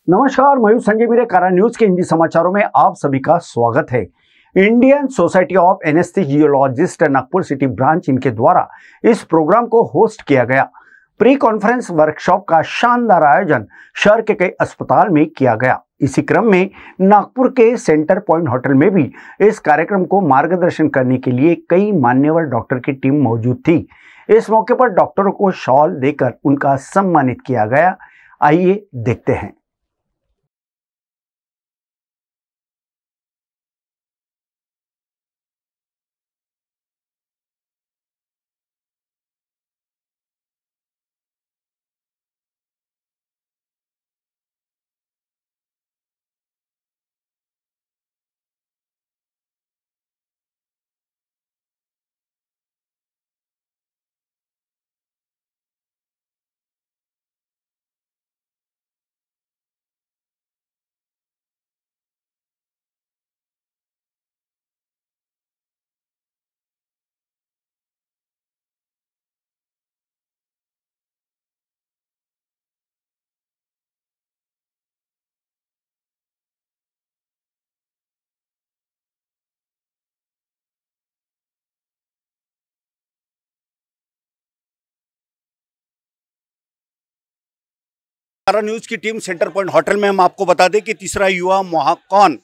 नमस्कार, मयूर संजय मेरे कारा न्यूज के हिंदी समाचारों में आप सभी का स्वागत है। Indian society of anaesthesiologist Nagpur city branch इनके द्वारा इस प्रोग्राम को होस्ट किया गया। प्री कॉन्फ्रेंस वर्कशॉप का शानदार आयोजन शहर के कई अस्पताल में किया गया। इसी क्रम में नागपुर के सेंटर पॉइंट होटल में भी इस कार्यक्रम को मार्गदर्शन करने के लिए कई मान्यवर डॉक्टर की टीम मौजूद थी। इस मौके पर डॉक्टरों को शॉल देकर उनका सम्मानित किया गया। आइए देखते हैं। कारा न्यूज की टीम सेंटर पॉइंट होटल में हम आपको बता दें कि तीसरा युवा महाकॉन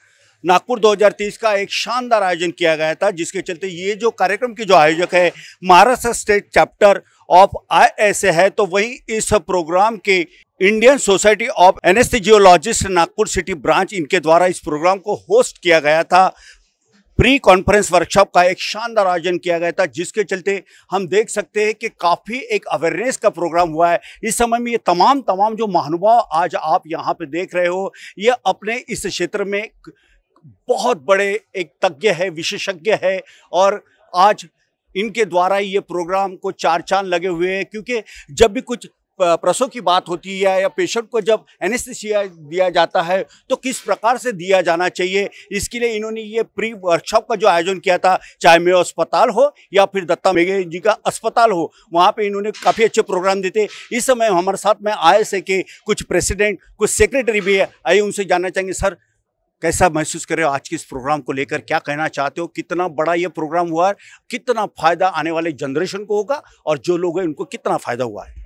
नागपुर 2023 का एक शानदार आयोजन किया गया था, जिसके चलते ये जो कार्यक्रम की जो आयोजक है Maharashtra state chapter of ISA है, तो वहीं इस प्रोग्राम के Indian society of anaesthesiologist Nagpur city branch इनके द्वारा इस प्रोग्राम को होस्ट किया गया था। प्री कॉन्फ्रेंस वर्कशॉप का एक शानदार आयोजन किया गया था, जिसके चलते हम देख सकते हैं कि काफ़ी एक अवेयरनेस का प्रोग्राम हुआ है। इस समय में ये तमाम जो महानुभाव आज आप यहाँ पे देख रहे हो, ये अपने इस क्षेत्र में बहुत बड़े एक तज्ञ है, विशेषज्ञ है, और आज इनके द्वारा ये प्रोग्राम को चार चांद लगे हुए हैं। क्योंकि जब भी कुछ प्रसव की बात होती है या पेशेंट को जब एनेस्थीसिया दिया जाता है तो किस प्रकार से दिया जाना चाहिए, इसके लिए इन्होंने ये प्री वर्कशॉप का जो आयोजन किया था, चाहे मेयो अस्पताल हो या फिर दत्ता मेघे जी का अस्पताल हो, वहाँ पे इन्होंने काफ़ी अच्छे प्रोग्राम देते। इस समय हमारे साथ में ISA के कुछ प्रेसिडेंट, कुछ सेक्रेटरी भी है। आइए उनसे जानना चाहेंगे, सर कैसा महसूस कर रहे हो आज के इस प्रोग्राम को लेकर, क्या कहना चाहते हो, कितना बड़ा ये प्रोग्राम हुआ है, कितना फ़ायदा आने वाले जनरेशन को होगा और जो लोग हैं उनको कितना फ़ायदा हुआ है?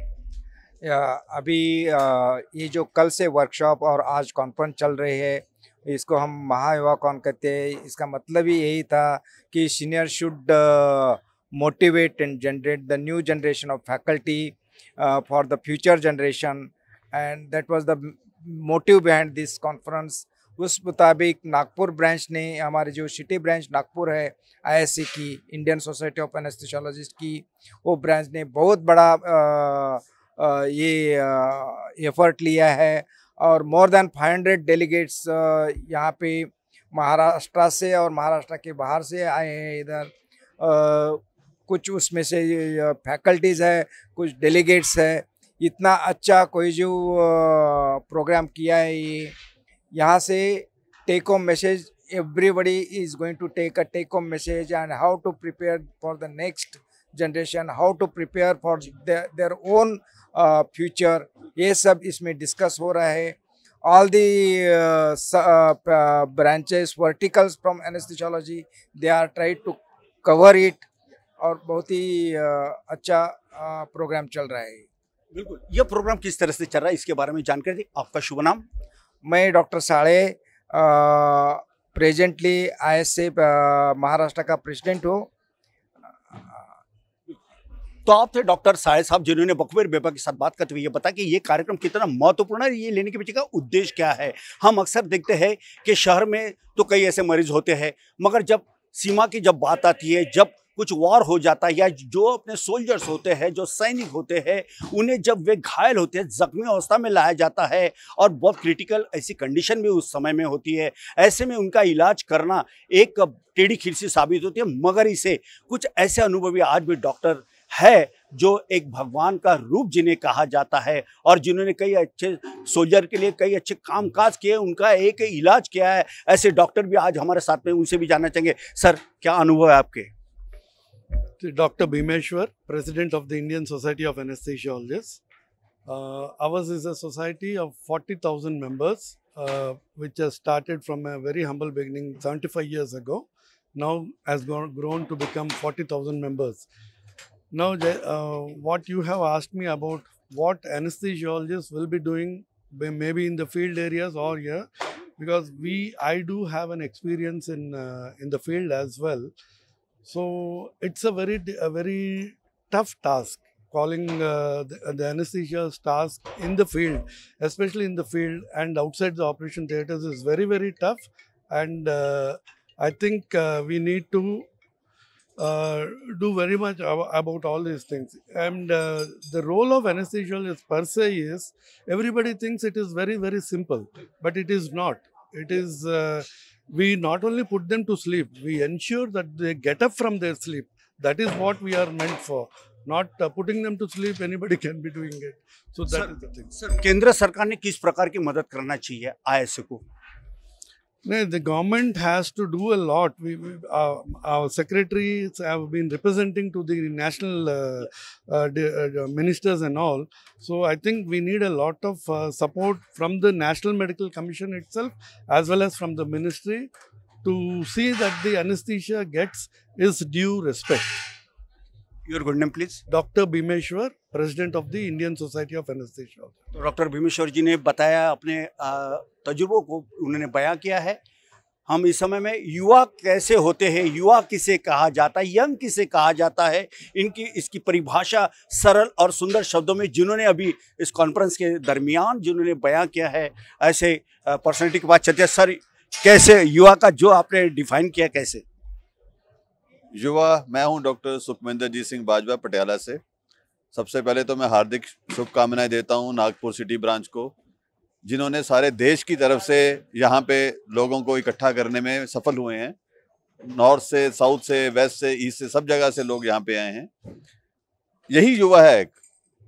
अभी ये जो कल से वर्कशॉप और आज कॉन्फ्रेंस चल रही है, इसको हम महायुवा कॉन कहते हैं। इसका मतलब ही यही था कि senior should motivate and generate the new generation of faculty for the future generation, and that was the motive behind this conference. उस मुताबिक नागपुर ब्रांच ने, हमारी जो सिटी ब्रांच नागपुर है ISA की, इंडियन सोसाइटी ऑफ एनेस्थीसियोलॉजिस्ट की, वो ब्रांच ने बहुत बड़ा ये एफर्ट लिया है और मोर देन 500 डेलीगेट्स यहाँ पे महाराष्ट्र से और महाराष्ट्र के बाहर से आए हैं इधर। कुछ उसमें से फैकल्टीज़ है, कुछ डेलीगेट्स है। इतना अच्छा कोई जो प्रोग्राम किया है ये, यहाँ से take home message, everybody is going to take a take home message and how to prepare for the next generation, how to prepare for their own future, ये सब इसमें डिस्कस हो रहा है। All the branches verticals from anaesthesiology, they are try to cover it, और बहुत ही अच्छा programme चल रहा है। बिल्कुल, यह प्रोग्राम किस तरह से चल रहा है, इसके बारे में जानकारी दी। आपका शुभ नाम? मैं डॉक्टर साड़े, प्रेजेंटली ISA महाराष्ट्र का प्रेसिडेंट हूँ। तो आप थे डॉक्टर साड़े साहब, जिन्होंने बखूबी बेबा के साथ बात करते हुए ये बता कि ये कार्यक्रम कितना महत्वपूर्ण है, ये लेने के पीछे का उद्देश्य क्या है। हम अक्सर देखते हैं कि शहर में तो कई ऐसे मरीज होते हैं, मगर जब सीमा की जब बात आती है, जब कुछ वॉर हो जाता है, या जो अपने सोल्जर्स होते हैं, जो सैनिक होते हैं, उन्हें जब वे घायल होते हैं, जख्मी अवस्था में लाया जाता है और बहुत क्रिटिकल ऐसी कंडीशन भी उस समय में होती है, ऐसे में उनका इलाज करना एक टेढ़ी खीर साबित होती है। मगर इसे कुछ ऐसे अनुभवी आज भी डॉक्टर है जो एक भगवान का रूप जिन्हें कहा जाता है, और जिन्होंने कई अच्छे सोल्जर के लिए कई अच्छे कामकाज किए, उनका एक इलाज किया है, ऐसे डॉक्टर भी आज हमारे साथ में, उनसे भी जानना चाहेंगे। सर, क्या अनुभव है आपके? Dr. Bhimeshwar, President of the Indian Society of Anesthesiologists. Ours is a society of 40,000 members, which has started from a very humble beginning 75 years ago. Now has grown to become 40,000 members. Now, what you have asked me about what anesthesiologists will be doing, maybe in the field areas or here, because I do have an experience in the field as well. So it's a very tough task. Calling the anesthesia's task in the field, especially in the field and outside the operation theatres, is very tough. And I think we need to do very much about all these things. And the role of anesthesiologist per se is, everybody thinks it is very simple, but it is not. It is, we not only put them to sleep, we ensure that they get up from their sleep. That is what we are meant for. Not putting them to sleep, anybody can be doing it. So that is the thing. Sir, केंद्र सरकार ने किस प्रकार की मदद करना चाहिए ISA को? No, the government has to do a lot. Our secretaries have been representing to the national ministers and all. So I think we need a lot of support from the National Medical Commission itself, as well as from the ministry, to see that the anesthesia gets its due respect. Your good name, please. Dr. Bhimeshwar, President of the Indian Society of Anesthesia. तो doctor Bhimeshwar जी ने बताया, अपने तजुर्बों को उन्होंने बयां किया है। हम इस समय में युवा कैसे होते हैं, युवा किसे कहा जाता है, यंग किसे कहा जाता है, इसकी परिभाषा सरल और सुंदर शब्दों में जिन्होंने अभी इस कॉन्फ्रेंस के दरमियान जिन्होंने बयां किया है, ऐसे पर्सनैलिटी के बाद चलते हैं। सर, कैसे युवा का जो आपने डिफाइन किया, कैसे युवा? मैं हूं डॉक्टर सुखविंदरजीत सिंह बाजवा, पटियाला से। सबसे पहले तो मैं हार्दिक शुभकामनाएं देता हूं नागपुर सिटी ब्रांच को, जिन्होंने सारे देश की तरफ से यहाँ पे लोगों को इकट्ठा करने में सफल हुए हैं। नॉर्थ से, साउथ से, वेस्ट से, ईस्ट से, सब जगह से लोग यहाँ पे आए हैं। यही युवा है।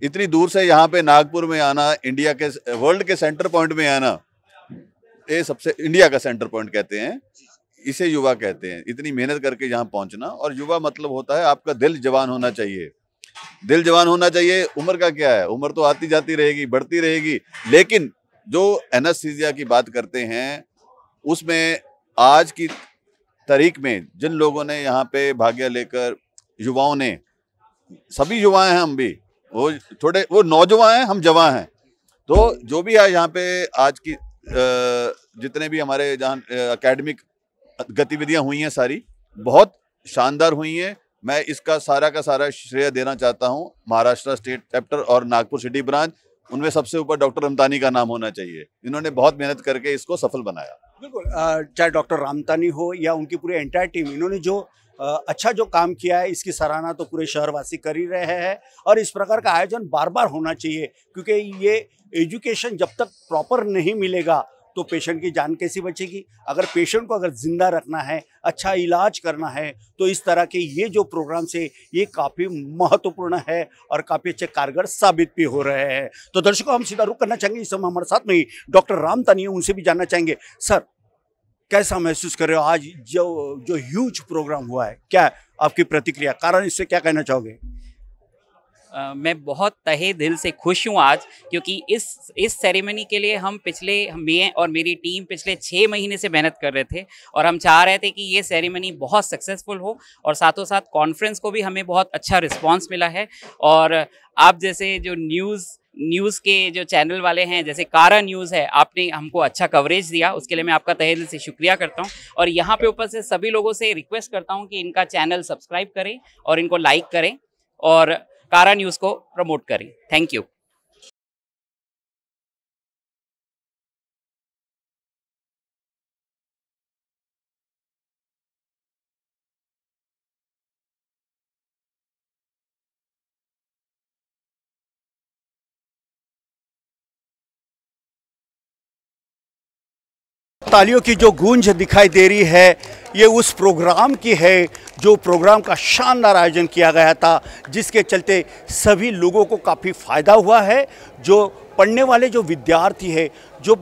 इतनी दूर से यहाँ पे नागपुर में आना, इंडिया के, वर्ल्ड के सेंटर पॉइंट में आना, ये सबसे, इंडिया का सेंटर पॉइंट कहते हैं, इसे युवा कहते हैं। इतनी मेहनत करके यहाँ पहुँचना। और युवा मतलब होता है आपका दिल जवान होना चाहिए। दिल जवान होना चाहिए। उम्र का क्या है, उम्र तो आती जाती रहेगी, बढ़ती रहेगी। लेकिन जो एनेस्थीसिया की बात करते हैं, उसमें आज की तारीख में जिन लोगों ने यहाँ पे भाग्य लेकर, युवाओं ने, सभी युवा हैं हम भी, वो नौजवान हैं, हम जवान हैं। तो जो भी है यहाँ पे आज की जितने भी हमारे जहाँ एकेडमिक गतिविधियां हुई हैं, सारी बहुत शानदार हुई हैं। मैं इसका सारा का सारा श्रेय देना चाहता हूं महाराष्ट्र स्टेट चैप्टर और नागपुर सिटी ब्रांच। उनमें सबसे ऊपर डॉक्टर रामतानी का नाम होना चाहिए। इन्होंने बहुत मेहनत करके इसको सफल बनाया। बिल्कुल, चाहे डॉक्टर रामतानी हो या उनकी पूरी एंटायर टीम, इन्होंने जो अच्छा जो काम किया है, इसकी सराहना तो पूरे शहरवासी कर ही रहे हैं। और इस प्रकार का आयोजन बार बार होना चाहिए, क्योंकि ये एजुकेशन जब तक प्रॉपर नहीं मिलेगा तो पेशेंट की जान कैसी बचेगी। अगर पेशेंट को अगर जिंदा रखना है, अच्छा इलाज करना है, तो इस तरह के ये जो प्रोग्राम से ये काफ़ी महत्वपूर्ण है और काफ़ी अच्छे कारगर साबित भी हो रहे हैं। तो दर्शकों, हम सीधा रुख करना चाहेंगे। इस समय हमारे साथ में ही डॉक्टर रामतानी है, उनसे भी जानना चाहेंगे। सर, कैसा महसूस कर रहे हो आज जो ह्यूज प्रोग्राम हुआ है? क्या आपकी प्रतिक्रिया, कारण इससे क्या कहना चाहोगे? मैं बहुत तहे दिल से खुश हूँ आज, क्योंकि इस सेरेमनी के लिए मैं और मेरी टीम पिछले 6 महीने से मेहनत कर रहे थे। और हम चाह रहे थे कि ये सेरेमनी बहुत सक्सेसफुल हो, और साथों साथ कॉन्फ्रेंस को भी हमें बहुत अच्छा रिस्पांस मिला है। और आप जैसे जो न्यूज़ के जो चैनल वाले हैं, जैसे कारा न्यूज़ है, आपने हमको अच्छा कवरेज दिया, उसके लिए मैं आपका तहे दिल से शुक्रिया करता हूँ। और यहाँ पे ऊपर से सभी लोगों से रिक्वेस्ट करता हूँ कि इनका चैनल सब्सक्राइब करें और इनको लाइक करें और कारा न्यूज़ को प्रमोट करें। Thank you. तालियों की जो गूंज दिखाई दे रही है, ये उस प्रोग्राम की है जो प्रोग्राम का शानदार आयोजन किया गया था, जिसके चलते सभी लोगों को काफ़ी फ़ायदा हुआ है। जो पढ़ने वाले जो विद्यार्थी है, जो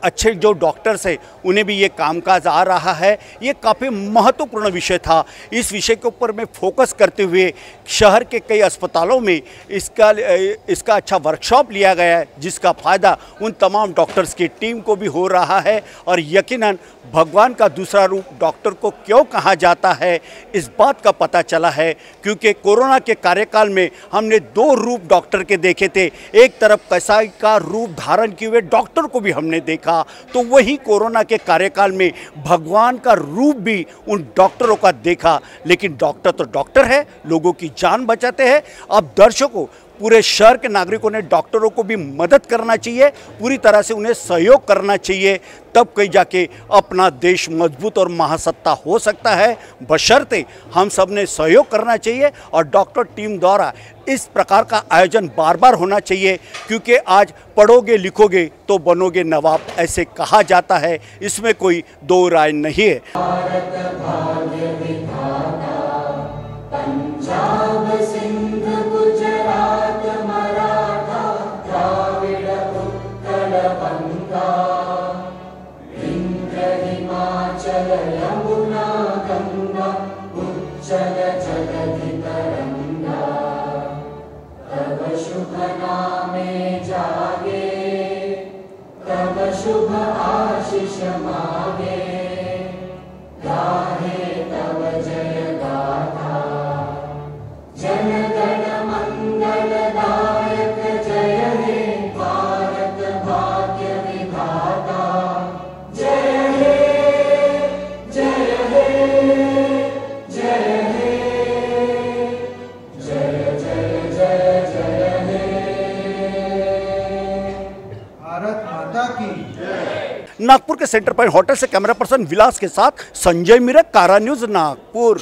अच्छे जो डॉक्टर्स हैं उन्हें भी ये कामकाज आ रहा है। ये काफ़ी महत्वपूर्ण विषय था। इस विषय के ऊपर में फोकस करते हुए शहर के कई अस्पतालों में इसका अच्छा वर्कशॉप लिया गया है, जिसका फ़ायदा उन तमाम डॉक्टर्स की टीम को भी हो रहा है। और यकीनन भगवान का दूसरा रूप डॉक्टर को क्यों कहा जाता है, इस बात का पता चला है, क्योंकि कोरोना के कार्यकाल में हमने 2 रूप डॉक्टर के देखे थे। एक तरफ कसाई का रूप धारण किए हुए डॉक्टर को भी हमने देखा, तो वही कोरोना के कार्यकाल में भगवान का रूप भी उन डॉक्टरों का देखा। लेकिन डॉक्टर तो डॉक्टर है, लोगों की जान बचाते हैं। अब दर्शकों, पूरे शहर के नागरिकों ने डॉक्टरों को भी मदद करना चाहिए, पूरी तरह से उन्हें सहयोग करना चाहिए, तब कहीं जाके अपना देश मजबूत और महासत्ता हो सकता है। बशर्ते हम सब ने सहयोग करना चाहिए और डॉक्टर टीम द्वारा इस प्रकार का आयोजन बार बार होना चाहिए, क्योंकि आज पढ़ोगे लिखोगे तो बनोगे नवाब, ऐसे कहा जाता है। इसमें कोई 2 राय नहीं है। शुभ आशीष मागे, गाहे तव जय गाथा, जन गण मंगलदायक जय हे भारत भाग्य विधाता, जय हे जय हे जय हे जय जय जय जय हे भारत माता की। नागपुर के सेंटर पॉइंट होटल से कैमरा पर्सन विलास के साथ संजय मिरक, कारा न्यूज़, नागपुर।